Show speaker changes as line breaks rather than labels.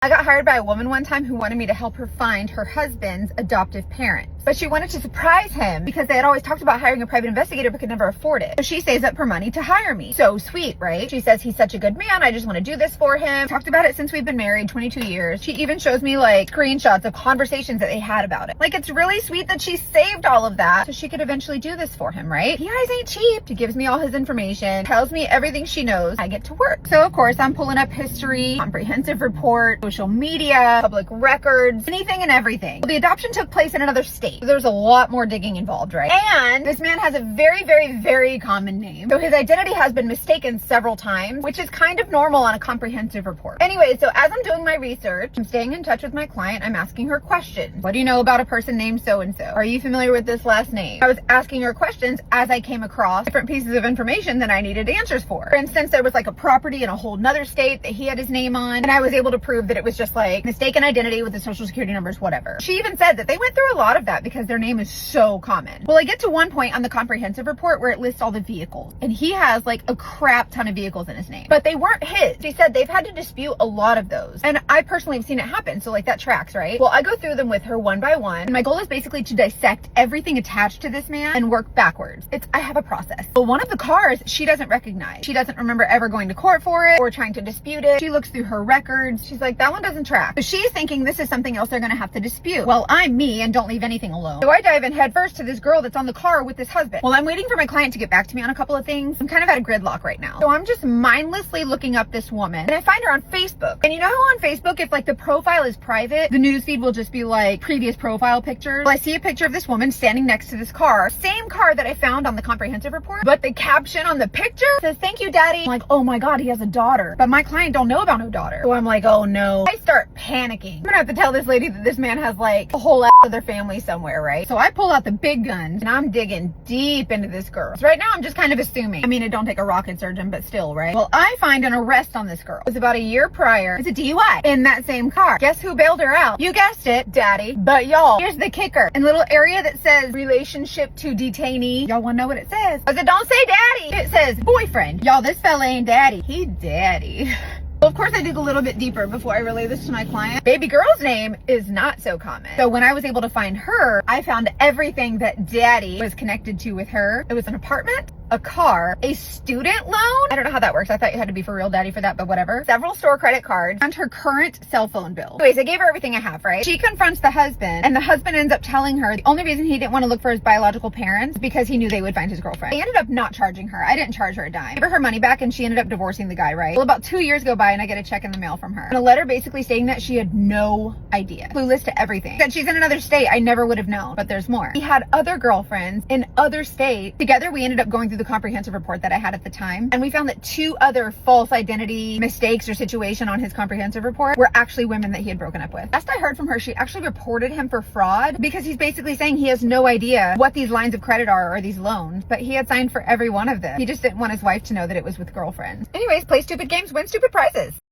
I got hired by a woman one time who wanted me to help her find her husband's adoptive parents. But she wanted to surprise him because they had always talked about hiring a private investigator but could never afford it. So she saves up her money to hire me. So sweet, right? She says he's such a good man. I just want to do this for him. Talked about it since we've been married 22 years. She even shows me like screenshots of conversations that they had about it. Like, it's really sweet that she saved all of that so she could eventually do this for him, right? He guys ain't cheap. She gives me all his information, tells me everything she knows. I get to work. So of course I'm pulling up history, comprehensive report, social media, public records, anything and everything. Well, the adoption took place in another state. So there's a lot more digging involved, right? And this man has a very, very, very common name. So his identity has been mistaken several times, which is kind of normal on a comprehensive report. Anyway, so as I'm doing my research, I'm staying in touch with my client. I'm asking her questions. What do you know about a person named so-and-so? Are you familiar with this last name? I was asking her questions as I came across different pieces of information that I needed answers for. For instance, there was like a property in a whole nother state that he had his name on, and I was able to prove that it was just like mistaken identity with the social security numbers, whatever. She even said that they went through a lot of that because their name is so common. Well, I get to one point on the comprehensive report where it lists all the vehicles, and he has like a crap ton of vehicles in his name, but they weren't his. She said they've had to dispute a lot of those, and I personally have seen it happen, so like that tracks, right? Well, I go through them with her one by one, and my goal is basically to dissect everything attached to this man and work backwards. I have a process. But one of the cars she doesn't recognize. She doesn't remember ever going to court for it or trying to dispute it. She looks through her records. She's like, that one doesn't track. So she's thinking this is something else they're gonna have to dispute. Well, I'm me and don't leave anything alone. So I dive in head first to this girl that's on the car with this husband. Well, I'm waiting for my client to get back to me on a couple of things. I'm kind of at a gridlock right now. So I'm just mindlessly looking up this woman, and I find her on Facebook. And you know how on Facebook, if like the profile is private, the newsfeed will just be like previous profile pictures. Well, I see a picture of this woman standing next to this car, same car that I found on the comprehensive report, but the caption on the picture says, "Thank you, daddy." I'm like, oh my God, he has a daughter. But my client don't know about no daughter. So I'm like, oh no. I start panicking. I'm gonna have to tell this lady that this man has like a whole ass of their family somewhere, right? So I pull out the big guns and I'm digging deep into this girl. So right now I'm just kind of assuming. I mean, it don't take a rocket surgeon, but still, right? Well, I find an arrest on this girl. It was about a year prior. It's a DUI in that same car. Guess who bailed her out? You guessed it, daddy. But y'all, here's the kicker. In the little area that says relationship to detainee, y'all wanna know what it says? Because it don't say daddy. It says boyfriend. Y'all, this fella ain't daddy. He daddy. Well, of course I dig a little bit deeper before I relay this to my client. Baby girl's name is not so common. So when I was able to find her, I found everything that daddy was connected to with her. It was an apartment, a car, a student loan. I don't know how that works. I thought you had to be for real daddy for that, but whatever. Several store credit cards and her current cell phone bill. Anyways, I gave her everything I have, right? She confronts the husband, and the husband ends up telling her the only reason he didn't want to look for his biological parents is because he knew they would find his girlfriend. They ended up not charging her. I didn't charge her a dime. Give her money back, and she ended up divorcing the guy, right? Well, about 2 years go by and I get a check in the mail from her. And a letter basically stating that she had no idea. Clueless to everything. That she's in another state I never would have known, but there's more. He had other girlfriends in other states. Together, we ended up going through the comprehensive report that I had at the time, and we found that 2 other false identity mistakes or situation on his comprehensive report were actually women that he had broken up with. Last I heard from her, she actually reported him for fraud because he's basically saying he has no idea what these lines of credit are or these loans, but he had signed for every one of them. He just didn't want his wife to know that it was with girlfriends. Anyways, play stupid games, win stupid prizes.